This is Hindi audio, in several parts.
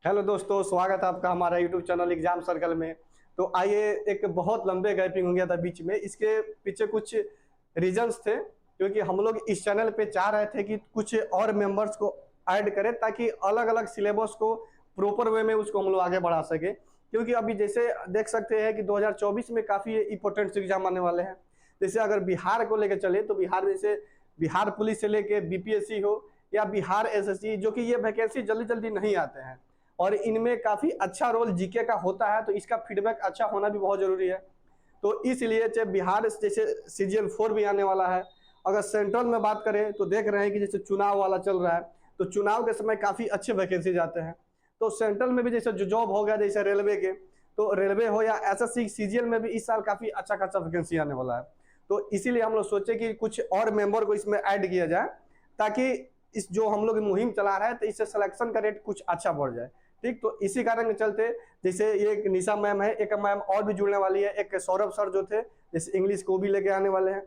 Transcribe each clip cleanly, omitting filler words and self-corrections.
हेलो दोस्तों, स्वागत है आपका हमारा यूट्यूब चैनल एग्जाम सर्कल में। तो आइए, एक बहुत लंबे गैपिंग हो गया था बीच में, इसके पीछे कुछ रीजंस थे। क्योंकि हम लोग इस चैनल पे चाह रहे थे कि कुछ और मेंबर्स को ऐड करें ताकि अलग अलग सिलेबस को प्रॉपर वे में उसको हम लोग आगे बढ़ा सके। क्योंकि अभी जैसे देख सकते हैं कि 2024 में काफ़ी इंपॉर्टेंट एग्जाम आने वाले हैं। जैसे अगर बिहार को लेकर चले तो बिहार में से बिहार पुलिस से लेके बीपीएससी हो या बिहार एसएससी, जो कि ये वैकेंसी जल्दी जल्दी नहीं आते हैं और इनमें काफ़ी अच्छा रोल जीके का होता है, तो इसका फीडबैक अच्छा होना भी बहुत ज़रूरी है। तो इसलिए चाहे बिहार जैसे CGL 4 भी आने वाला है। अगर सेंट्रल में बात करें तो देख रहे हैं कि जैसे चुनाव वाला चल रहा है, तो चुनाव के समय काफ़ी अच्छे वैकेंसी जाते हैं। तो सेंट्रल में भी जैसे जो जॉब हो गया जैसे रेलवे के, तो रेलवे हो या एसएससी CGL में भी इस साल काफ़ी अच्छा खासा वैकेंसी आने वाला है। तो इसीलिए हम लोग सोचे कि कुछ और मेंबर को इसमें ऐड किया जाए ताकि इस जो हम लोग मुहिम चला रहे हैं तो इससे सिलेक्शन का रेट कुछ अच्छा बढ़ जाए। ठीक, तो इसी कारण के चलते जैसे ये एक निशा मैम है, एक मैम और भी जुड़ने वाली है, एक सौरभ सर जो थे जैसे इंग्लिश को भी लेके आने वाले हैं।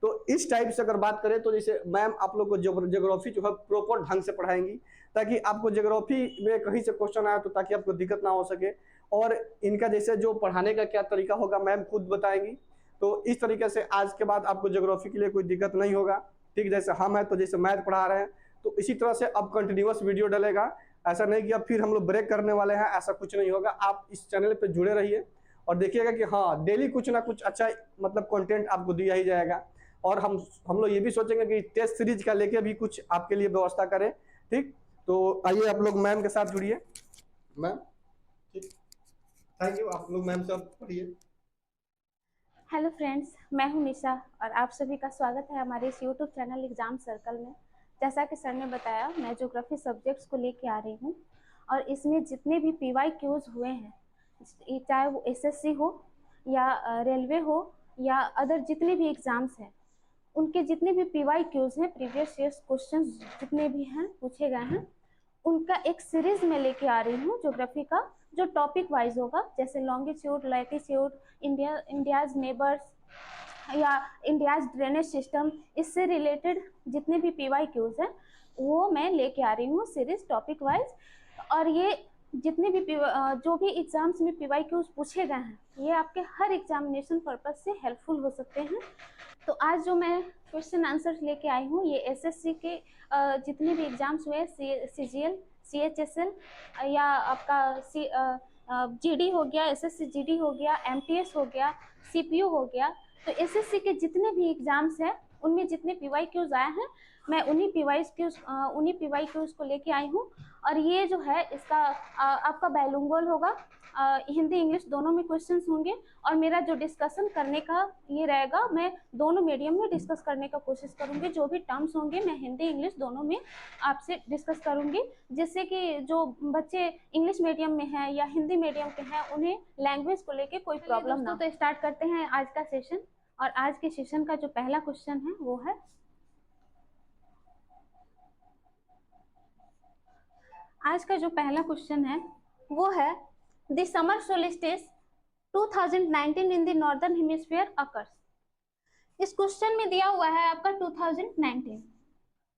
तो इस टाइप से अगर बात करें तो जैसे मैम आप लोग को ज्योग्राफी जो है प्रॉपर ढंग से पढ़ाएंगी, ताकि आपको ज्योग्राफी में कहीं से क्वेश्चन आया तो ताकि आपको दिक्कत ना हो सके। और इनका जैसे जो पढ़ाने का क्या तरीका होगा मैम खुद बताएंगी। तो इस तरीके से आज के बाद आपको ज्योग्राफी के लिए कोई दिक्कत नहीं होगा। ठीक, जैसे हम हैं तो जैसे मैथ पढ़ा रहे हैं तो इसी तरह से अब कंटिन्यूअस वीडियो डलेगा। ऐसा नहीं कि अब फिर हम लोग ब्रेक करने वाले हैं, ऐसा कुछ नहीं होगा। आप इस चैनल पे जुड़े रहिए और देखिएगा कि हाँ, डेली कुछ ना कुछ अच्छा मतलब कंटेंट आपको दिया ही जाएगा। और हम लोग ये भी सोचेंगे कि टेस्ट सीरीज का लेके भी कुछ आपके लिए व्यवस्था करें। ठीक, तो आइए आप लोग मैम के साथ जुड़िए। मैम, ठीक, थैंक यू। आप लोग मैम से पढ़िए। हेलो फ्रेंड्स, मैं हूं निशा और आप सभी का स्वागत है हमारे इस यूट्यूब चैनल एग्जाम सर्कल में। जैसा कि सर ने बताया, मैं ज्योग्राफी सब्जेक्ट्स को लेके आ रही हूं और इसमें जितने भी PYQs हुए हैं, चाहे वो SSC हो या रेलवे हो या अदर जितने भी एग्जाम्स हैं, उनके जितने भी PYQs हैं, प्रीवियस ईयर्स क्वेश्चन जितने भी हैं पूछे गए हैं, उनका एक सीरीज में लेके आ रही हूँ ज्योग्राफी का, जो टॉपिक वाइज होगा। जैसे लॉन्गिट्यूड, लैटिट्यूड, इंडियाज नेबर्स या इंडियाज ड्रेनेज सिस्टम, इससे रिलेटेड जितने भी PYQs हैं वो मैं लेके आ रही हूँ सीरीज टॉपिक वाइज। और ये जितने भी जो भी एग्जाम्स में PYQs पूछे गए हैं, ये आपके हर एग्जामिनेशन पर्पज से हेल्पफुल हो सकते हैं। तो आज जो मैं क्वेश्चन आंसर्स लेके आई हूँ, ये SSC के जितने भी एग्जाम्स हुए, CGL, CHSL या आपका GD हो गया, SSC GD हो गया, MTS हो गया, CPU हो गया, तो SSC के जितने भी एग्जाम्स हैं उनमें जितने PYQs आए हैं, मैं उन्हीं PYQs को लेके आई हूँ। और ये जो है इसका आपका बाइलिंगुअल होगा, हिंदी इंग्लिश दोनों में क्वेश्चंस होंगे। और मेरा जो डिस्कशन करने का ये रहेगा, मैं दोनों मीडियम में डिस्कस करने का कोशिश करूंगी। जो भी टर्म्स होंगे मैं हिंदी इंग्लिश दोनों में आपसे डिस्कस करूंगी, जिससे कि जो बच्चे इंग्लिश मीडियम में हैं या हिंदी मीडियम के हैं उन्हें लैंग्वेज को लेके कोई प्रॉब्लम ना हो। तो स्टार्ट करते हैं आज का सेशन। और आज के सेशन का जो पहला क्वेश्चन है वो है, आज का जो पहला क्वेश्चन है वो है, the summer solstice 2019 in the northern hemisphere occurs. इस क्वेश्चन में दिया हुआ है आपका 2019,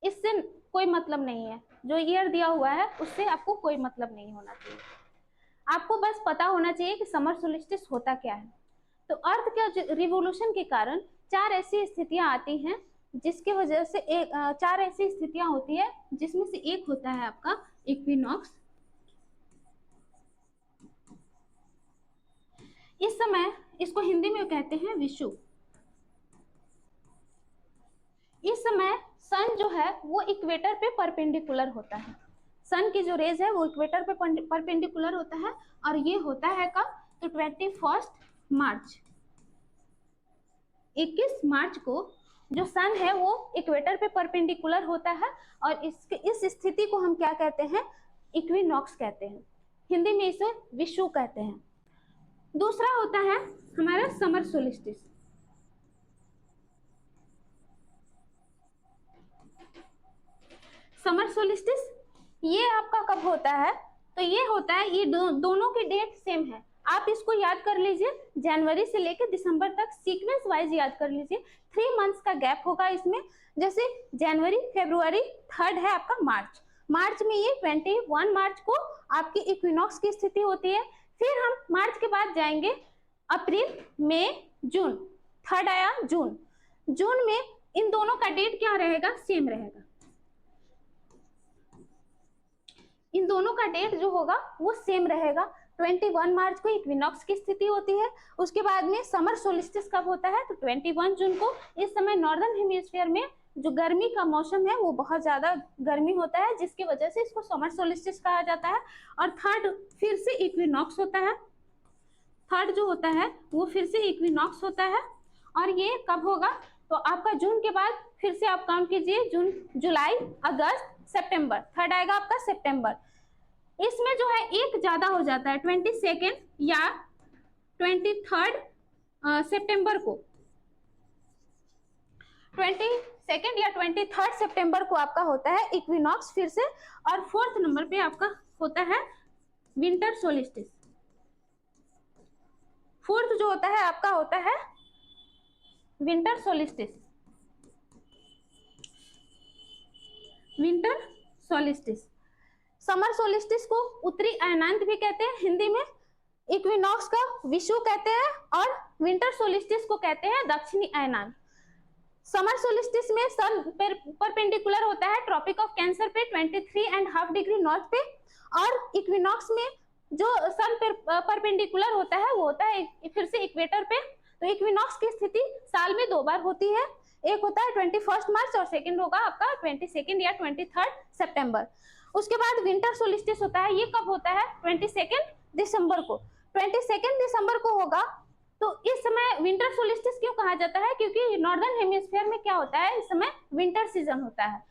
इससे कोई मतलब नहीं है। जो ईयर दिया हुआ है उससे आपको कोई मतलब नहीं होना चाहिए। आपको बस पता होना चाहिए कि समर सोलिस्टिस होता क्या है। तो अर्थ के रिवोल्यूशन के कारण चार ऐसी स्थितियां आती हैं जिसकी वजह से चार ऐसी स्थितियां होती है जिसमें से एक होता है आपका इक्विनॉक्स। इस समय इसको हिंदी में कहते हैं विषुव। इस समय सन जो है वो इक्वेटर पे परपेंडिकुलर होता है। सन की जो रेज है वो इक्वेटर पे परपेंडिकुलर होता है और ये होता है कब? तो 21 मार्च, 21 मार्च को जो सन है वो इक्वेटर पे परपेंडिकुलर होता है और इस स्थिति को हम क्या कहते हैं? इक्विनॉक्स कहते हैं। हिंदी में इसे विषुव कहते हैं। दूसरा होता है हमारा समर सोलिस्टिस। समर सोलिस्टिस ये आपका कब होता है? तो ये होता है, ये दोनों की डेट सेम है। आप इसको याद कर लीजिए, जनवरी से लेकर दिसंबर तक सीक्वेंस वाइज याद कर लीजिए। 3 मंथ्स का गैप होगा इसमें। जैसे जनवरी, फरवरी, थर्ड है आपका मार्च, मार्च में ये 21 मार्च को आपकी इक्विनॉक्स की स्थिति होती है। फिर हम मार्च के बाद जाएंगे अप्रैल, मई, जून, थर्ड आया जून। जून में इन दोनों का डेट क्या रहेगा, सेम रहेगा। इन दोनों का डेट जो होगा वो सेम रहेगा। 21 मार्च को इक्विनॉक्स की स्थिति होती है। उसके बाद में समर सोलिस्टिस कब होता है, तो 21 जून को। इस समय नॉर्दर्न हेमिस्फीयर में जो गर्मी का मौसम है वो बहुत ज्यादा गर्मी होता है, जिसकी वजह से इसको समर सोलिस्टिस कहा जाता है। और थर्ड फिर से इक्विनॉक्स होता है। थर्ड जो होता है वो फिर से इक्विनॉक्स होता है। और ये कब होगा, तो आपका जून के बाद फिर से आप काउंट कीजिए, जून, जुलाई, अगस्त, सितंबर, थर्ड आएगा आपका सितंबर। इसमें जो है एक ज्यादा हो जाता है, 22 या 23 सितंबर को। 22 या 23 सितंबर को आपका होता है इक्विनॉक्स फिर से। और फोर्थ नंबर पे आपका होता है विंटर सोलिस्टिस। फोर्थ जो होता है आपका होता है winter solstice. Winter solstice. Summer solstice को उत्तरी अयनांत भी कहते हैं हिंदी में, इक्विनॉक्स का विषुव कहते हैं, और विंटर सोलिस्टिस को कहते हैं दक्षिणी अयनांत। समर सोलिस्टिस में सन परपेंडिकुलर होता है ट्रॉपिक ऑफ कैंसर पे 23.5 डिग्री नॉर्थ पे, और इक्विनॉक्स में जो सन परपेंडिकुलर होता है वो होता है फिर से इक्वेटर पे। तो इक्विनॉक्स की स्थिति साल में 2 बार होती है, एक होता है 21 मार्च और सेकंड होगा आपका 22 या 23 सितंबर। उसके बाद विंटर सोलिस्टिस होता है, ये कब होता है, 22 दिसंबर को। 22 दिसंबर को होगा। तो इस समय विंटर सोलिस्टिस क्यों कहा जाता है, क्योंकि नॉर्दर्न हेमिस्फीयर में क्या होता है, इस समय विंटर सीजन होता है।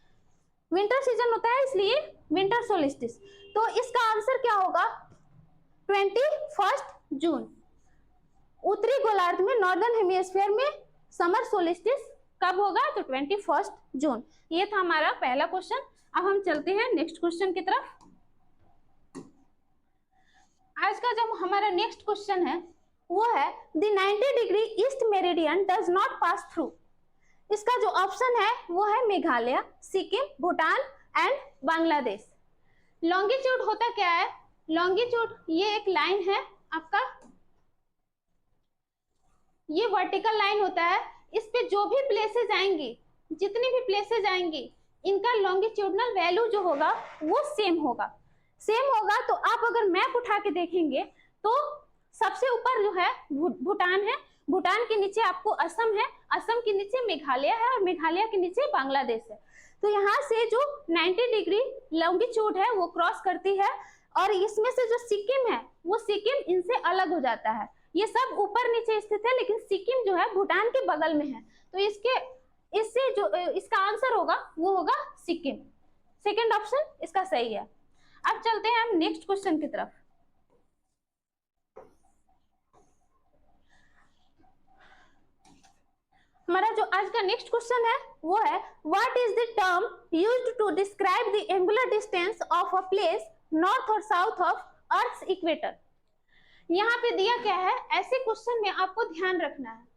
विंटर सीजन होता है इसलिए विंटर सोलिस्टिस। तो इसका आंसर क्या होगा, 21 जून। उत्तरी गोलार्ध में नॉर्दर्न हेमिस्फीयर में समर सोलिस्टिस कब होगा, तो 21 जून। ये था हमारा पहला क्वेश्चन। अब हम चलते हैं नेक्स्ट क्वेश्चन की तरफ। आज का जो हमारा नेक्स्ट क्वेश्चन है वो है the 90 degree east meridian does not pass through. इसका जो ऑप्शन है वो है मेघालय, सिक्किम, भूटान एंड बांग्लादेश। लॉन्गिट्यूड होता क्या है, लॉन्गिट्यूड ये एक लाइन है आपका, ये वर्टिकल लाइन होता है। इस पे जो भी प्लेसेस आएंगी, जितनी भी प्लेसेस आएंगी, इनका लॉन्गिट्यूडनल वैल्यू जो होगा वो सेम होगा। सेम होगा तो आप अगर मैप उठा के देखेंगे तो सबसे ऊपर जो है भूटान है, भूटान के नीचे आपको असम है, असम के नीचे मेघालय है, और मेघालय के नीचे बांग्लादेश है। तो यहाँ से जो 90 डिग्री लॉन्गिट्यूड है वो क्रॉस करती है, और इसमें से जो सिक्किम है वो सिक्किम इनसे अलग हो जाता है। ये सब ऊपर नीचे स्थित है, लेकिन सिक्किम जो है भूटान के बगल में है। तो इससे जो इसका आंसर होगा वो होगा सिक्किम। सेकंड ऑप्शन इसका सही है। अब चलते हैं हम नेक्स्ट क्वेश्चन की तरफ। हमारा जो आज का नेक्स्ट क्वेश्चन है वो है what is the term used to describe the angular distance of a place north और साउथ ऑफ अर्थ्स इक्वेटर। यहाँ पे दिया क्या है, ऐसे क्वेश्चन में आपको ध्यान रखना है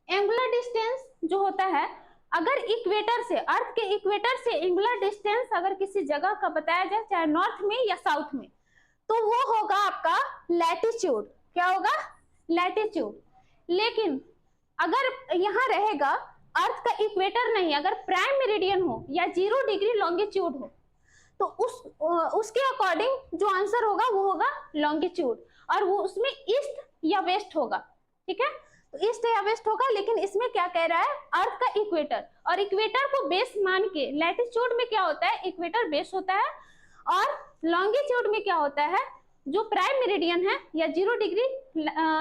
एंगुलर डिस्टेंस जो होता है, अगर इक्वेटर से, अर्थ के इक्वेटर से एंगुलर डिस्टेंस अगर किसी जगह का बताया जाए, चाहे नॉर्थ में या साउथ में, तो वो होगा आपका लैटिट्यूड। क्या होगा, लैटिट्यूड। लेकिन अगर यहाँ रहेगा अर्थ का इक्वेटर नहीं, अगर प्राइम मेरिडियन हो या 0 डिग्री लॉन्गिट्यूड हो, तो उसके अकॉर्डिंग जो आंसर होगा वो होगा लॉन्गिट्यूड, और वो उसमें ईस्ट या वेस्ट होगा। ठीक है, तो ईस्ट या वेस्ट होगा। लेकिन इसमें क्या कह रहा है, अर्थ का इक्वेटर, और इक्वेटर को बेस मान के, लैटिट्यूड में क्या होता है, इक्वेटर बेस होता है, और लॉन्गिट्यूड में क्या होता है, जो प्राइम मेरिडियन है या 0 डिग्री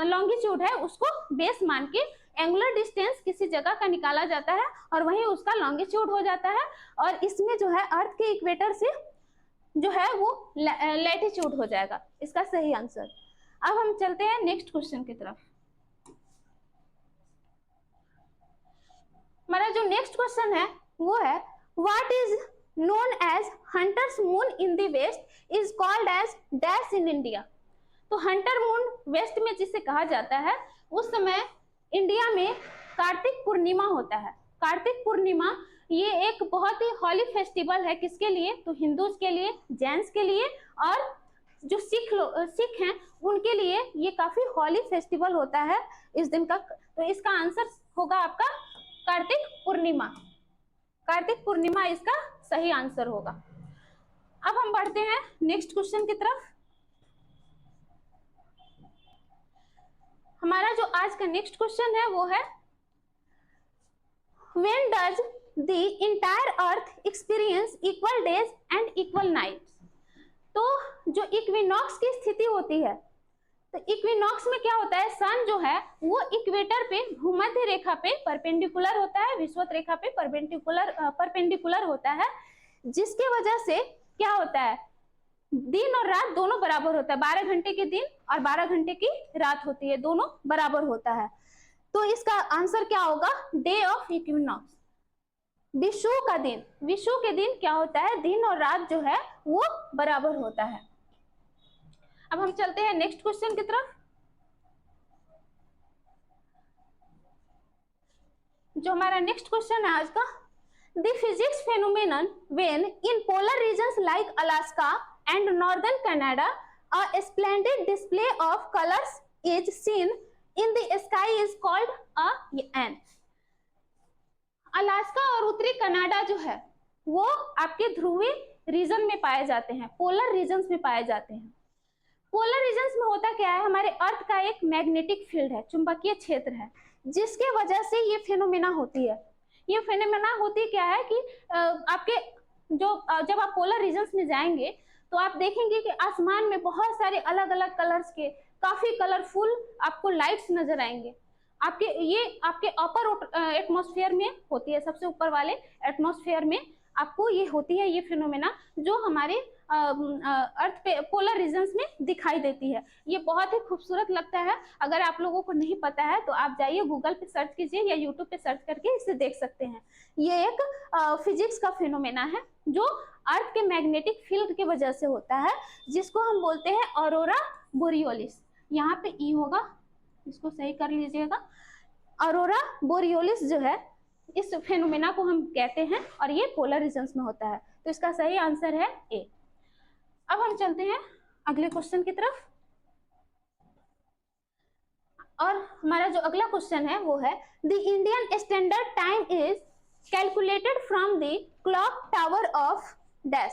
लॉन्गिट्यूड है उसको बेस मान के एंगुलर डिस्टेंस किसी जगह का निकाला जाता है, और वही उसका लॉन्गिट्यूड हो जाता है। और इसमें जो है अर्थ के इक्वेटर से जो है वो लैटिट्यूड हो जाएगा, इसका सही आंसर। अब हम चलते हैं नेक्स्ट क्वेश्चन की तरफ। हमारा जो नेक्स्ट क्वेश्चन है वो है what is known as hunter's moon in the west is called as dash in India. तो हंटर मून वेस्ट में जिसे कहा जाता है, उस समय इंडिया में कार्तिक पूर्णिमा होता है। कार्तिक पूर्णिमा ये एक बहुत ही हॉली फेस्टिवल है, किसके लिए? तो हिंदूज के लिए, जैन्स के लिए, और जो सिख हैं उनके लिए ये काफी हॉली फेस्टिवल होता है इस दिन का। तो इसका आंसर होगा आपका कार्तिक पूर्णिमा। कार्तिक पूर्णिमा इसका सही आंसर होगा। अब हम बढ़ते हैं नेक्स्ट क्वेश्चन की तरफ। हमारा जो आज का नेक्स्ट क्वेश्चन है वो है, when does the entire earth experience equal days and equal nights? तो जो इक्विनॉक्स की स्थिति होती है, तो इक्विनॉक्स में क्या होता है, सन जो है वो इक्वेटर पे भूमध्य रेखा पे परपेंडिकुलर होता है, विषुवत रेखा पे परपेंडिकुलर होता है, जिसके वजह से क्या होता है, दिन और रात दोनों बराबर होता है। 12 घंटे के दिन और 12 घंटे की रात होती है, दोनों बराबर होता है। तो इसका आंसर क्या होगा, डे ऑफ इक्विनॉक्स, विषुव का दिन। विषुव के दिन क्या होता है, दिन और रात जो है वो बराबर होता है। अब हम चलते हैं नेक्स्ट क्वेश्चन की तरफ। जो हमारा नेक्स्ट क्वेश्चन है आज का, the physics phenomenon when in polar regions like Alaska and northern Canada a splendid display of colours is seen in the sky is called a an. Alaska और उत्तरी कनाडा जो है वो आपके ध्रुवीय रीजन में पाए जाते हैं, पोलर रीजन्स में पाए जाते हैं। पोलर रीजन्स में होता क्या है, हमारे अर्थ का एक मैग्नेटिक फील्ड है, चुंबकीय क्षेत्र है, जिसके वजह से ये फिनोमेना होती है। ये फिनोमेना होती क्या है कि आपके जो जब आप पोलर रीजन्स में जाएंगे तो आप देखेंगे कि आसमान में बहुत सारे अलग अलग कलर्स के काफी कलरफुल आपको लाइट्स नजर आएंगे। आपके अपर एटमॉस्फेयर में होती है, सबसे ऊपर वाले एटमॉस्फेयर में आपको ये होती है, ये फिनोमेना जो हमारे अर्थ पे पोलर रीजन्स में दिखाई देती है। ये बहुत ही खूबसूरत लगता है। अगर आप लोगों को नहीं पता है तो आप जाइए गूगल पे सर्च कीजिए या यूट्यूब पे सर्च करके इसे देख सकते हैं। ये एक फिजिक्स का फिनोमेना है जो अर्थ के मैग्नेटिक फील्ड की वजह से होता है, जिसको हम बोलते हैं ऑरोरा बोरियोलिस। यहाँ पे ई होगा, इसको सही कर लीजिएगा। ऑरोरा बोरियोलिस जो है इस फेनोमेना को हम कहते हैं और ये पोलर रीजन्स में होता है। तो इसका सही आंसर है ए। अब हम चलते हैं अगले क्वेश्चन की तरफ, और हमारा जो अगला क्वेश्चन है वो है, the Indian standard time is calculated from the clock tower of dash.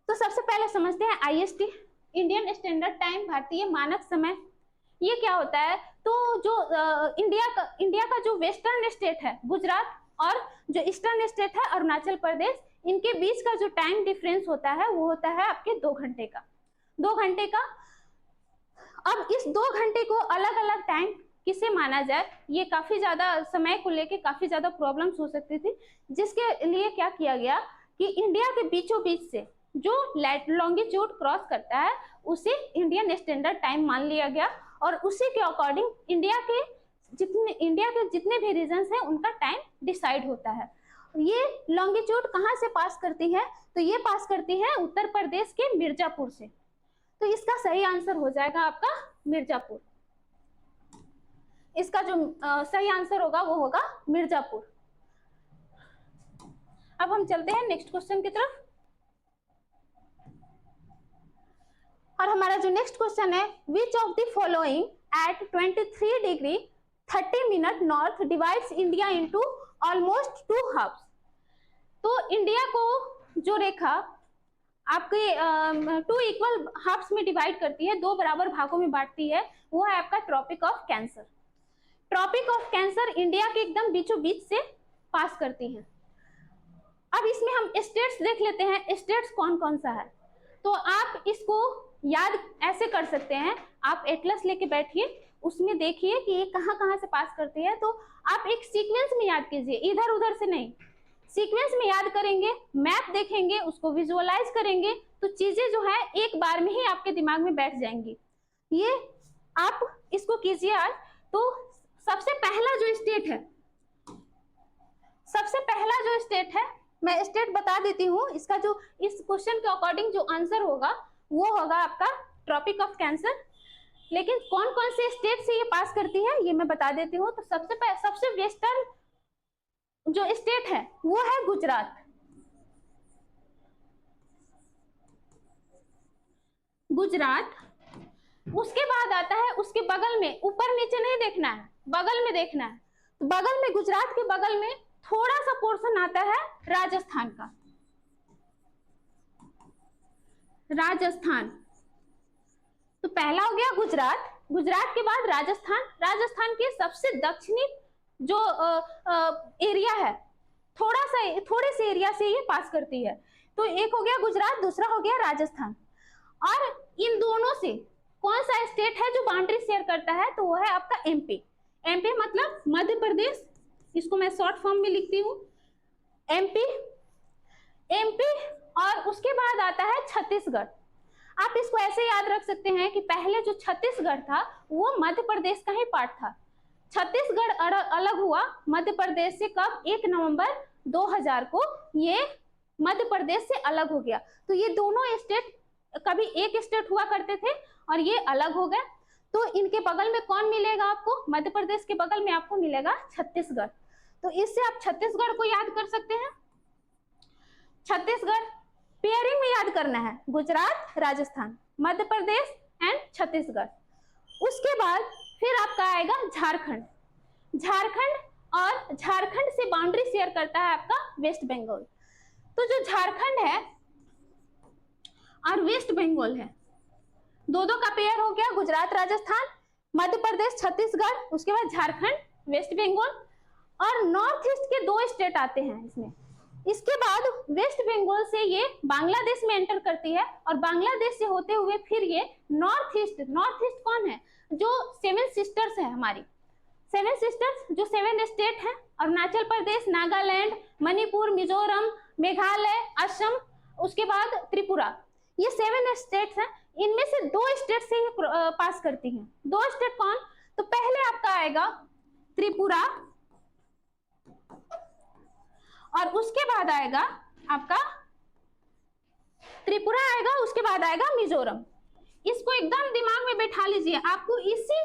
तो सबसे पहले समझते हैं आईएसटी, इंडियन स्टैंडर्ड टाइम, भारतीय मानक समय। ये क्या होता है, तो जो इंडिया का जो वेस्टर्न स्टेट है गुजरात और जो ईस्टर्न स्टेट है अरुणाचल प्रदेश, इनके बीच का जो टाइम डिफरेंस होता है वो होता है आपके 2 घंटे का। 2 घंटे का। अब इस 2 घंटे को अलग अलग टाइम किसे माना जाए, ये काफी ज्यादा समय को लेके काफी ज्यादा प्रॉब्लम्स हो सकती थी, जिसके लिए क्या किया गया कि इंडिया के बीचों बीच से जो लॉन्गिट्यूड क्रॉस करता है उसे इंडियन स्टैंडर्ड टाइम मान लिया गया, और उसी के अकॉर्डिंग इंडिया के जितने भी रीजन्स हैं उनका टाइम डिसाइड होता है। ये लॉन्गिट्यूड कहाँ से पास करती है, तो ये पास करती है उत्तर प्रदेश के मिर्जापुर से। तो इसका सही आंसर हो जाएगा आपका मिर्जापुर। इसका जो सही आंसर होगा वो होगा मिर्जापुर। अब हम चलते हैं नेक्स्ट क्वेश्चन की तरफ, और हमारा जो नेक्स्ट क्वेश्चन है, which of the following at 23 degree 30 minute north divides India into almost 2 halves. तो इंडिया को जो रेखा आपके 2 इक्वल हाफ्स में डिवाइड करती है, 2 बराबर भागों में बांटती है, वो है आपका tropic of cancer. Tropic of cancer India के एकदम बीचों बीच से पास करती है। अब इसमें हम स्टेट्स देख लेते हैं, स्टेट्स कौन कौन सा है। तो आप इसको याद ऐसे कर सकते हैं, आप एटलस लेके बैठिए, उसमें देखिए कि ये कहाँ कहाँ से पास करती है, तो आप एक सीक्वेंस में याद कीजिए, इधर उधर से नहीं, सीक्वेंस में याद करेंगे, मैप देखेंगे, उसको विजुअलाइज करेंगे, तो चीजें जो है एक बार में ही आपके दिमाग में बैठ जाएंगी। ये आप इसको कीजिए आज। तो सबसे पहला जो स्टेट है, मैं स्टेट बता देती हूँ, इसका जो इस क्वेश्चन के अकॉर्डिंग जो आंसर होगा वो होगा आपका ट्रॉपिक ऑफ कैंसर। लेकिन कौन कौन से स्टेट से ये पास करती है ये मैं बता देती हूँ। तो सबसे वेस्टर्न जो स्टेट है वो है गुजरात। गुजरात। उसके बाद आता है, उसके बगल में, ऊपर नीचे नहीं देखना है, बगल में देखना है। तो बगल में, गुजरात के बगल में थोड़ा सा पोर्शन आता है राजस्थान का। राजस्थान। तो पहला हो गया गुजरात, गुजरात के बाद राजस्थान। राजस्थान के सबसे दक्षिणी जो एरिया है, थोड़े से एरिया से ये पास करती है। तो एक हो गया गुजरात, दूसरा हो गया राजस्थान। और इन दोनों से कौन सा स्टेट है जो बाउंड्री शेयर करता है? तो वो है आपका एमपी। एमपी मतलब मध्य प्रदेश, इसको मैं शॉर्ट फॉर्म में लिखती हूँ एमपी। एमपी और उसके बाद आता है छत्तीसगढ़। आप इसको ऐसे याद रख सकते हैं कि पहले जो छत्तीसगढ़ था वो मध्य प्रदेश का ही पार्ट था। छत्तीसगढ़ अलग हुआ मध्य प्रदेश से कब? 1 नवंबर 2000 को ये मध्य प्रदेश से अलग हो गया। तो ये दोनों स्टेट कभी एक स्टेट हुआ करते थे और ये अलग हो गए। तो इनके बगल में कौन मिलेगा आपको? मध्य प्रदेश के बगल में आपको मिलेगा छत्तीसगढ़। तो इससे आप छत्तीसगढ़ को याद कर सकते हैं। छत्तीसगढ़ पेयरिंग में याद करना है, गुजरात, राजस्थान, मध्य प्रदेश एंड छत्तीसगढ़। उसके बाद फिर आपका आएगा झारखंड। झारखंड, और झारखंड से बाउंड्री शेयर करता है आपका वेस्ट बंगाल। तो जो झारखंड है और वेस्ट बंगाल है, दो का पेयर हो गया, गुजरात, राजस्थान, मध्य प्रदेश, छत्तीसगढ़, उसके बाद झारखंड, वेस्ट बंगाल। और नॉर्थ ईस्ट के 2 स्टेट आते हैं इसमें। इसके बाद वेस्ट बंगाल से ये बांग्लादेश में एंटर करती है और बांग्लादेश से होते हुए फिर ये नॉर्थ ईस्ट कौन है? जो 7 सिस्टर्स है हमारी, 7 सिस्टर्स जो 7 स्टेट हैं, अरुणाचल प्रदेश, नागालैंड, मणिपुर, मिजोरम, मेघालय, असम, उसके बाद त्रिपुरा, ये 7 स्टेट्स हैं। इनमें से 2 स्टेट से ही पास करती हैं। 2 स्टेट कौन? तो पहले आपका आएगा त्रिपुरा और उसके बाद आएगा आपका त्रिपुरा आएगा, उसके बाद आएगा मिजोरम। इसको एकदम दिमाग में बैठा लीजिए। आपको इसी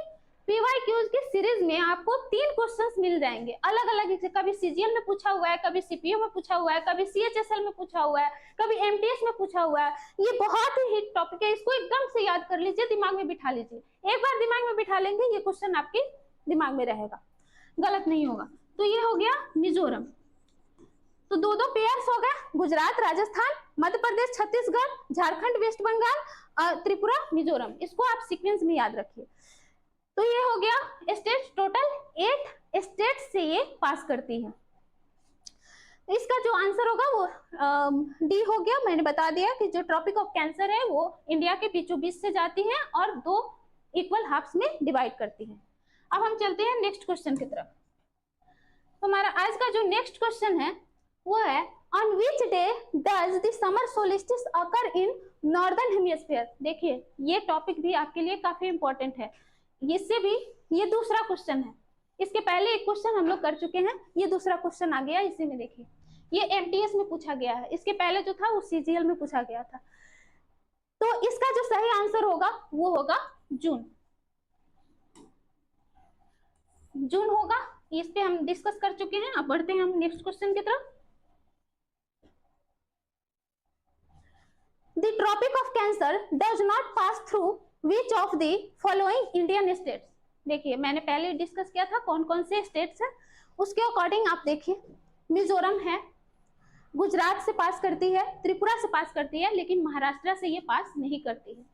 पीवाईक्यूज की सीरीज में आपको 3 क्वेश्चंस मिल जाएंगे अलग अलग से। कभी सीजीएल में पूछा हुआ है, कभी सीपीयू में पूछा हुआ है, कभी सीएचएसएल में पूछा हुआ है, कभी एमटीएस में पूछा हुआ है। ये बहुत ही हिट टॉपिक है, इसको एकदम से याद कर लीजिए, दिमाग में बिठा लीजिए। एक बार दिमाग में बिठा लेंगे ये क्वेश्चन आपके दिमाग में रहेगा, गलत नहीं होगा। तो ये हो गया मिजोरम। तो 2 पेयर्स हो गए, गुजरात, राजस्थान, मध्य प्रदेश, छत्तीसगढ़, झारखंड, वेस्ट बंगाल, त्रिपुरा, मिजोरम। इसको आप सीक्वेंस में याद रखिए। तो ये हो गया स्टेट, टोटल 8 स्टेट से ये पास करती है। इसका जो आंसर होगा वो डी हो गया। मैंने बता दिया कि जो ट्रॉपिक ऑफ कैंसर है वो इंडिया के बीचों बीच से जाती है और 2 इक्वल हाफ्स में डिवाइड करती है। अब हम चलते हैं नेक्स्ट क्वेश्चन की तरफ। तो हमारा आज का जो नेक्स्ट क्वेश्चन है वो है, on which day does the summer solstice occur in northern hemisphere. देखिए ये टॉपिक भी आपके लिए काफी इंपॉर्टेंट है। इससे भी ये दूसरा क्वेश्चन है, इसके पहले एक क्वेश्चन हम लोग कर चुके हैं, ये दूसरा क्वेश्चन आ गया इसी में। देखिए ये एमटीएस में पूछा गया है, इसके पहले जो था वो सीजीएल में पूछा गया था। तो इसका जो सही आंसर होगा वो होगा जून। जून होगा, इस पे हम डिस्कस कर चुके हैं। अब बढ़ते हैं हम नेक्स्ट क्वेश्चन की तरफ। The Tropic of Cancer does not pass through which of the following Indian states? देखिए मैंने पहले डिस्कस किया था कौन कौन से स्टेट्स हैं, उसके अकॉर्डिंग आप देखिए। मिजोरम है, गुजरात से पास करती है, त्रिपुरा से पास करती है, लेकिन महाराष्ट्र से ये पास नहीं करती है।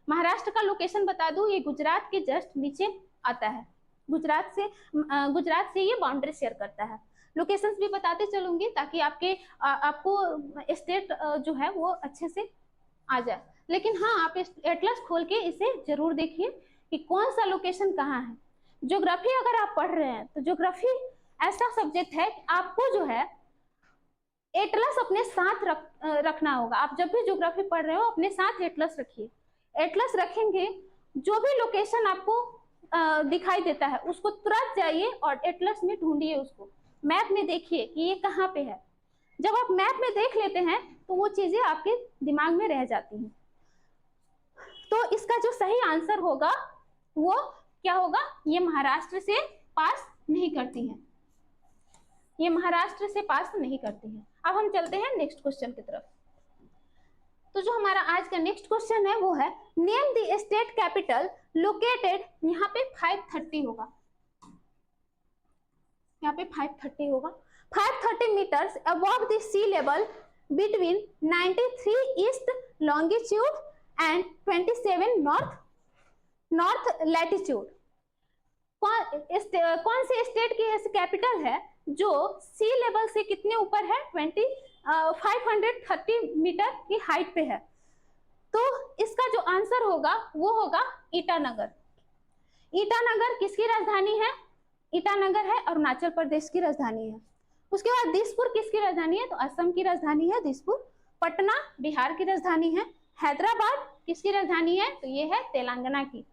महाराष्ट्र का लोकेशन बता दूं, ये गुजरात के जस्ट नीचे आता है। गुजरात से ये बाउंड्री शेयर करता है। लोकेशंस भी बताते चलूंगी ताकि आपको स्टेट जो है वो अच्छे से आ जाए। लेकिन हाँ, आप एटलस खोल के इसे जरूर देखिए कि कौन सा लोकेशन कहाँ है। ज्योग्राफी अगर आप पढ़ रहे हैं तो ज्योग्राफी ऐसा सब्जेक्ट है कि आपको जो है एटलस अपने साथ रखना होगा। आप जब भी ज्योग्राफी पढ़ रहे हो अपने साथ एटलस रखिए। एटलस रखेंगे, जो भी लोकेशन आपको दिखाई देता है उसको तुरंत जाइए और एटलस में ढूंढिए, उसको मैप में देखिए कि ये कहाँ पे है। जब आप मैप में देख लेते हैं तो वो चीजें आपके दिमाग में रह जाती हैं। तो इसका जो सही आंसर होगा वो क्या होगा? ये महाराष्ट्र से पास नहीं करती हैं। ये महाराष्ट्र से पास नहीं करती है। अब हम चलते हैं नेक्स्ट क्वेश्चन की तरफ। तो जो हमारा आज का नेक्स्ट क्वेश्चन है वो है name the state capital located, यहाँ पे 530 होगा, यहाँ पे 530 होगा, 530 metres above the sea level between 93 east longitude and 27 north latitude. कौन से स्टेट की कैपिटल है जो सी लेवल से कितने ऊपर है, 530 मीटर की हाइट पे है? तो इसका जो आंसर होगा वो होगा ईटानगर। ईटानगर किसकी राजधानी है? ईटानगर है अरुणाचल प्रदेश की राजधानी है। उसके बाद दिसपुर किसकी राजधानी है? तो असम की राजधानी है दिसपुर। पटना बिहार की राजधानी है। हैदराबाद किसकी राजधानी है? तो ये है तेलंगाना की।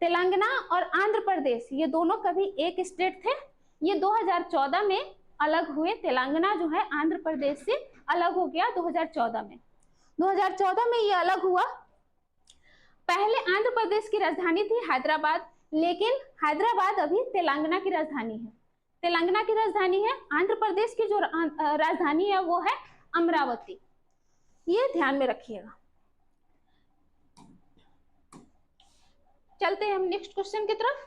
तेलंगाना और आंध्र प्रदेश ये दोनों कभी एक स्टेट थे, ये 2014 में अलग हुए। तेलंगाना जो है आंध्र प्रदेश से अलग हो गया 2014 में। 2014 में ये अलग हुआ। पहले आंध्र प्रदेश की राजधानी थी हैदराबाद, लेकिन हैदराबाद अभी तेलंगाना की राजधानी है। तेलंगाना की राजधानी है। आंध्र प्रदेश की जो राजधानी है वो है अमरावती, ये ध्यान में रखिएगा। चलते हैं हम नेक्स्ट क्वेश्चन की तरफ।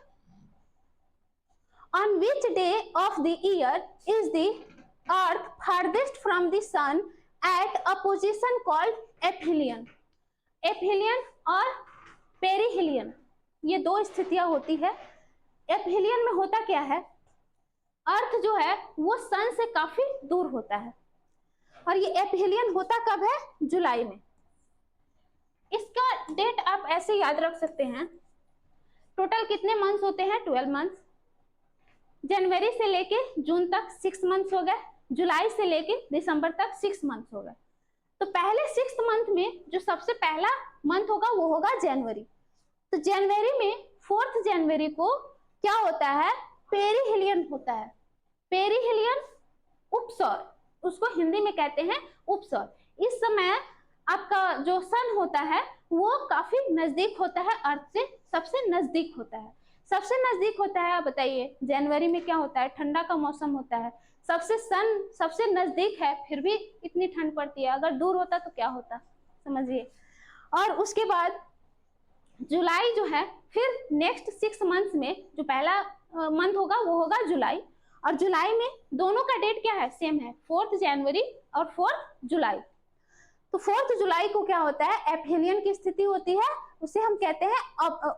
On which day of the year is the earth farthest from the sun at a position called एप्हीलियन? एप्हीलियन और पेरिहिलियन ये दो स्थितियां होती है। एप्हीलियन में होता क्या है, अर्थ जो है वो सन से काफी दूर होता है, और ये एप्हीलियन होता कब है? जुलाई में। इसका डेट आप ऐसे याद रख सकते हैं। टोटल कितने मंथ्स होते हैं? 12 मंथ्स। जनवरी से लेके जून तक 6 मंथ्स हो गए, जुलाई से लेके दिसंबर तक 6 मंथ्स हो गए। तो पहले 6 मंथ में जो सबसे पहला मंथ होगा वो होगा जनवरी। तो जनवरी में 4 जनवरी को क्या होता है? पेरिहिलियन होता है। पेरिहिलियन उपसौर, उसको हिंदी में कहते हैं उपसौर। इस समय आपका जो सन होता है वो काफी नजदीक होता है, अर्थ से सबसे नजदीक होता है। सबसे नजदीक होता है, आप बताइए जनवरी में क्या होता है? ठंडा का मौसम होता है, सबसे सन सबसे नजदीक है, फिर भी इतनी ठंड पड़ती है। अगर दूर होता तो क्या होता, समझिए। और उसके बाद जुलाई जो है, फिर नेक्स्ट 6 मंथ्स में जो पहला मंथ होगा वो होगा जुलाई। और जुलाई में दोनों का डेट क्या है? सेम है, 4 जनवरी और 4 जुलाई। तो 4 जुलाई को क्या होता है? एप्हीलियन की स्थिति होती है, उसे हम कहते हैं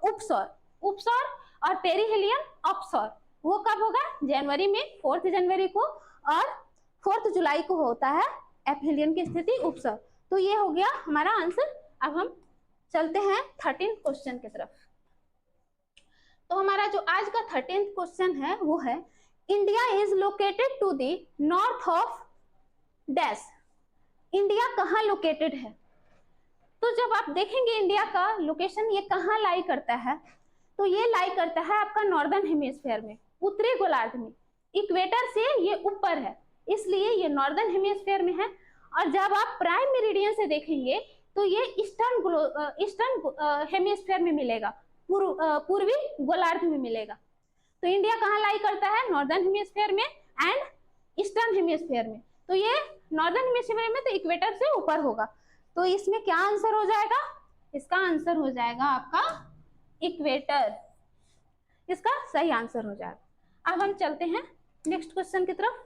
उपसौर। उपसौर और पेरिहिलियन अपसौर वो कब होगा? जनवरी में 4 जनवरी को, और 4 जुलाई को होता है एप्हीलियन की स्थिति उपसौर। तो ये हो गया हमारा आंसर। अब हम चलते हैं 13th क्वेश्चन की तरफ। तो हमारा जो आज का 13th क्वेश्चन है वो है India is located to the north of dash. India कहाँ लोकेटेड है? तो जब आप देखेंगे इंडिया का लोकेशन ये कहाँ लाई करता है, तो ये लाई करता है आपका नॉर्दर्न हेमिस्फीयर में, उत्तरी गोलार्ध में। इक्वेटर से ये ऊपर है, इसलिए ये नॉर्दर्न हेमिस्फीयर में है। और जब आप प्राइम मेरिडियन से देखेंगे तो ये ईस्टर्न हेमिस्फीयर में मिलेगा, पूर्वी गोलार्ध में मिलेगा। तो इंडिया कहाँ लाई करता है? नॉर्दर्न हेमिस्फीयर में एंड ईस्टर्न हेमिस्फीयर में। तो ये नॉर्दर्न हेमिस्फीयर में तो इक्वेटर से ऊपर होगा। तो इसमें क्या आंसर हो जाएगा? इसका आंसर हो जाएगा आपका इक्वेटर, इसका सही आंसर हो जाएगा। अब हम चलते हैं नेक्स्ट क्वेश्चन की तरफ।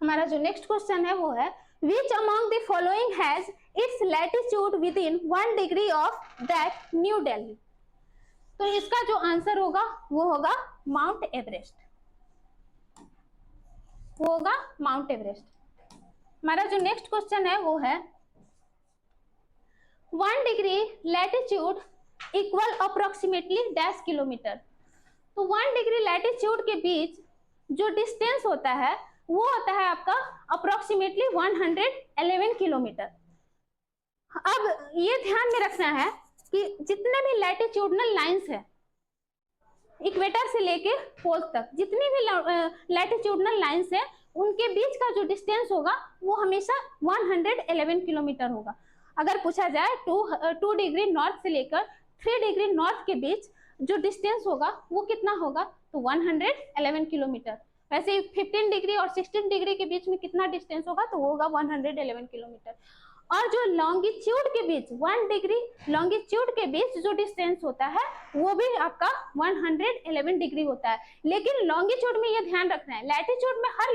हमारा जो नेक्स्ट क्वेश्चन है वो है which among the following has its latitude within 1 degree of that new Delhi? तो इसका जो आंसर होगा वो होगा माउंट एवरेस्ट, वो होगा माउंट एवरेस्ट। हमारा जो नेक्स्ट क्वेश्चन है वो है 1 degree latitude equal approximately dash kilometre. तो 1 डिग्री लैटिट्यूड के बीच जो डिस्टेंस होता है वो होता है आपका अप्रोक्सीमेटली 111 किलोमीटर। अब ये ध्यान में रखना है कि जितने भी लैटिट्यूडनल लाइंस है इक्वेटर से लेके पोल तक, जितनी भी लैटिट्यूडनल लाइंस है उनके बीच का जो डिस्टेंस होगा वो हमेशा 111 किलोमीटर होगा। अगर पूछा जाए 2 डिग्री नॉर्थ से लेकर 3 डिग्री नॉर्थ के बीच जो डिस्टेंस होगा वो कितना होगा? तो 111 किलोमीटर। वैसे 15 डिग्री और 16 डिग्री के बीच में कितना डिस्टेंस होगा, तो होगा 111 किलोमीटर। और जो लॉन्गिट्यूड के बीच 1 डिग्री लॉन्गिट्यूड के बीच जो डिस्टेंस होता है वो भी आपका 111 डिग्री होता है। लेकिन लॉन्गिट्यूड में ये ध्यान रखना है, लैटिट्यूड में हर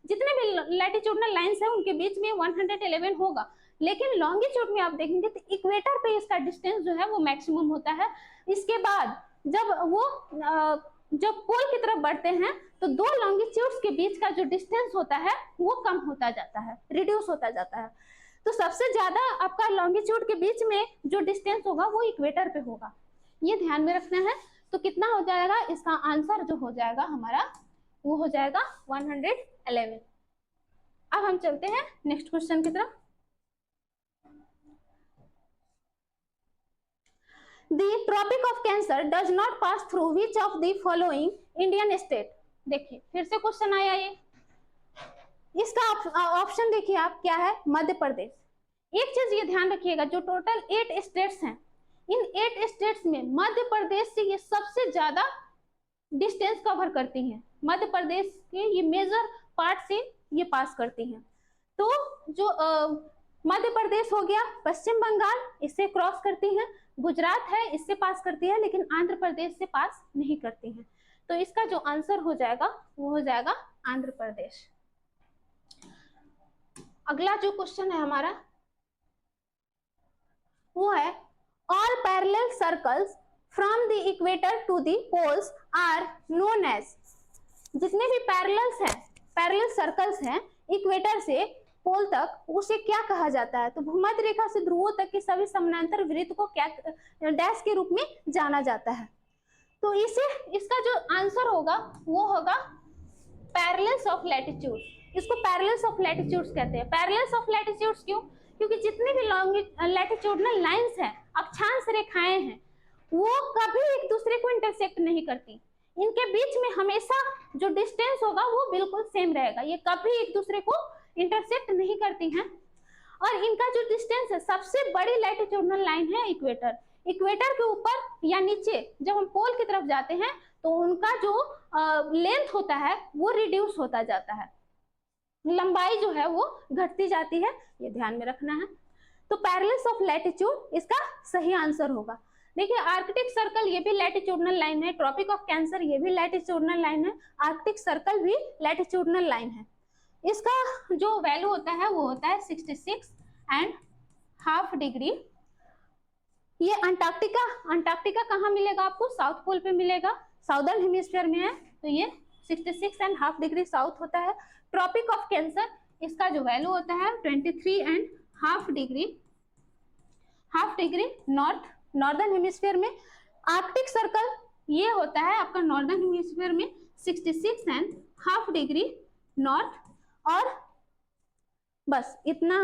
जितने भी लैटिट्यूडनल लाइंस है उनके बीच में 111 होगा, लेकिन लॉन्गिट्यूड में आप देखेंगे तो इक्वेटर पे इसका डिस्टेंस जो है वो मैक्सिमम होता है। इसके बाद जब पोल की तरफ बढ़ते हैं तो दो लॉन्गिट्यूड्स के बीच का जो डिस्टेंस होता है वो कम होता जाता है, रिड्यूस होता जाता है। तो सबसे ज्यादा आपका लॉन्गिट्यूड के बीच में जो डिस्टेंस होगा वो इक्वेटर पे होगा, ये ध्यान में रखना है। तो कितना हो जाएगा, इसका आंसर जो हो जाएगा हमारा वो हो जाएगा 111। अब हम चलते हैं नेक्स्ट क्वेश्चन की तरफ। The Tropic of Cancer does not pass through which of the following Indian state? देखिए फिर से क्वेश्चन आया ये, इसका ऑप्शन देखिए आप क्या है, मध्य प्रदेश। एक चीज ये ध्यान रखिएगा, जो टोटल 8 स्टेट्स हैं, इन 8 स्टेट्स में मध्य प्रदेश से ये सबसे ज्यादा डिस्टेंस कवर करती हैं, मध्य प्रदेश के ये मेजर पार्ट से ये पास करती हैं। तो जो मध्य प्रदेश हो गया, पश्चिम बंगाल इससे क्रॉस करती हैं, गुजरात है इससे पास करती है, लेकिन आंध्र प्रदेश से पास नहीं करती हैं। तो इसका जो आंसर हो जाएगा वो हो जाएगा आंध्र प्रदेश। अगला जो क्वेश्चन है हमारा वो है, all parallel circles from the equator to the poles are known as. जितने भी पैरेलल सर्कल्स हैं इक्वेटर से पोल तक, उसे क्या कहा जाता है, तो भूमध्य रेखा से ध्रुवों तक के सभी समानांतर वृत्त को क्या डैश के रूप में जाना जाता है। तो इसका जो आंसर होगा वो होगा पैरेलल्स ऑफ लैटिट्यूड। इसको पैरेलल्स ऑफ लैटिट्यूड्स कहते हैं। पैरेलल्स ऑफ लैटिट्यूड्स क्यों, क्योंकि जितने भी लैटिट्यूडनल लाइंस हैं, अक्षांश रेखाएं हैं, वो कभी एक दूसरे को इंटरसेक्ट नहीं करती, इनके बीच में हमेशा जो डिस्टेंस होगा वो बिल्कुल सेम रहेगा, ये कभी एक दूसरे को इंटरसेक्ट नहीं करती हैं। और इनका जो डिस्टेंस है, सबसे बड़ी लैटिट्यूडनल लाइन है इक्वेटर। इक्वेटर के ऊपर या नीचे जब हम पोल की तरफ जाते हैं तो उनका जो लेंथ होता है वो रिड्यूस होता जाता है, लंबाई जो है वो घटती जाती है, ये ध्यान में रखना है। तो पैरेलल्स ऑफ लैटिट्यूड इसका सही आंसर होगा। देखिए आर्कटिक सर्कल ये भी लैटिट्यूडनल लाइन है, ट्रॉपिक ऑफ कैंसर ये भी लैटिट्यूडनल लाइन है, आर्कटिक सर्कल भी लैटिट्यूडनल लाइन है। इसका जो वैल्यू होता है वो होता है 66.5 डिग्री। ये अंटार्कटिका कहाँ मिलेगा आपको, साउथ पोल पे मिलेगा, साउदर्न हेमिस्फीयर में है, तो ये 66.5 डिग्री साउथ होता है। ट्रॉपिक ऑफ कैंसर इसका जो वैल्यू होता है 23.5 degree, half degree northern hemisphere में। आर्कटिक सर्कल ये होता है आपका नॉर्दर्न हेमिस्फीयर में 66.5 डिग्री नॉर्थ। और बस इतना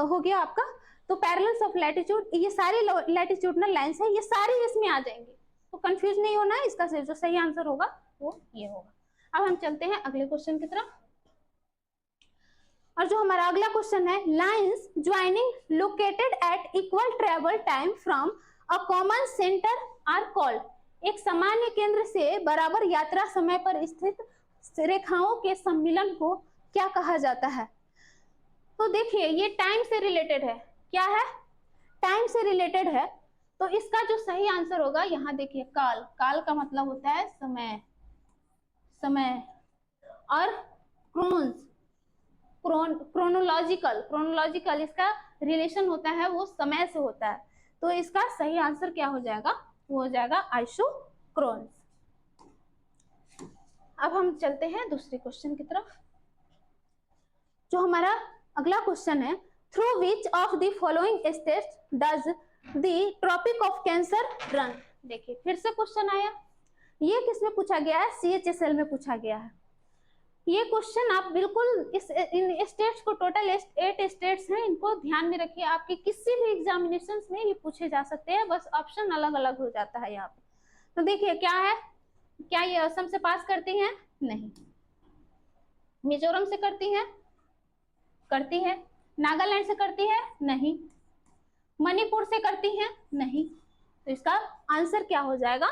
हो गया आपका। तो पैरेलल्स ऑफ लैटिट्यूड, ये सारी लैटिट्यूडनल लाइंस है, ये सारी इसमें आ जाएंगी, तो कंफ्यूज नहीं होना है, इसका जो सही आंसर होगा वो ये होगा। अब हम चलते हैं अगले क्वेश्चन की तरफ। और जो हमारा अगला क्वेश्चन है, lines joining located at equal travel time from a common centre are called. एक सामान्य केंद्र से बराबर यात्रा समय पर स्थित रेखाओं के सम्मिलन को क्या कहा जाता है। तो देखिए ये टाइम से रिलेटेड है, क्या है, टाइम से रिलेटेड है। तो इसका जो सही आंसर होगा, यहाँ देखिए काल का मतलब होता है समय और क्रोनोलॉजिकल इसका रिलेशन होता है वो समय से होता है। तो इसका सही आंसर क्या हो जाएगा, वो हो जाएगा आइसोक्रोन्स। अब हम चलते हैं दूसरे क्वेश्चन की तरफ। जो हमारा अगला क्वेश्चन है, through which of the following states does the tropic of cancer run. देखिए फिर से क्वेश्चन आया, ये किसमें पूछा गया है, CHSL में पूछा गया है। ये क्वेश्चन आप बिल्कुल इन स्टेट्स को, टोटल 8 स्टेट्स हैं, इनको ध्यान में रखिए, आपके किसी भी एग्जामिनेशंस में ये पूछे जा सकते हैं, बस ऑप्शन अलग अलग हो जाता है यहाँ पे। तो देखिए क्या है, क्या ये असम से पास करती हैं, नहीं। मिजोरम से करती है, नागालैंड से करती है, नहीं। मणिपुर से करती हैं, नहीं। तो इसका आंसर क्या हो जाएगा,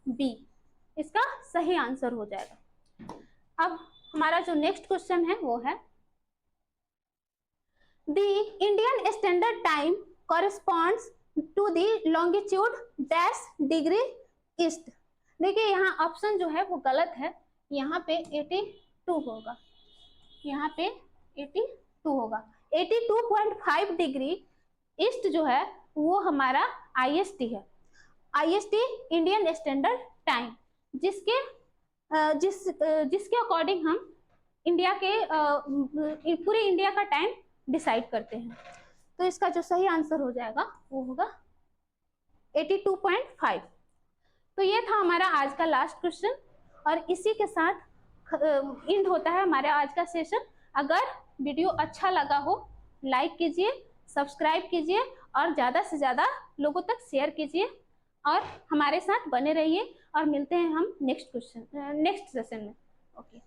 बी, इसका सही आंसर हो जाएगा। अब हमारा जो नेक्स्ट क्वेश्चन है वो है the Indian standard time corresponds to the longitude dash degree east. देखिए यहाँ ऑप्शन जो है वो गलत है, यहाँ पे 82 होगा, यहाँ पे 82 होगा। 82.5 डिग्री ईस्ट जो है वो हमारा IST है, IST इंडियन स्टैंडर्ड टाइम, जिसके अकॉर्डिंग हम इंडिया के पूरे इंडिया का टाइम डिसाइड करते हैं। तो इसका जो सही आंसर हो जाएगा वो होगा 82.5। तो ये था हमारा आज का लास्ट क्वेश्चन और इसी के साथ एंड होता है हमारा आज का सेशन। अगर वीडियो अच्छा लगा हो लाइक कीजिए, सब्सक्राइब कीजिए और ज़्यादा से ज़्यादा लोगों तक शेयर कीजिए और हमारे साथ बने रहिए और मिलते हैं हम नेक्स्ट सेशन में। ओके।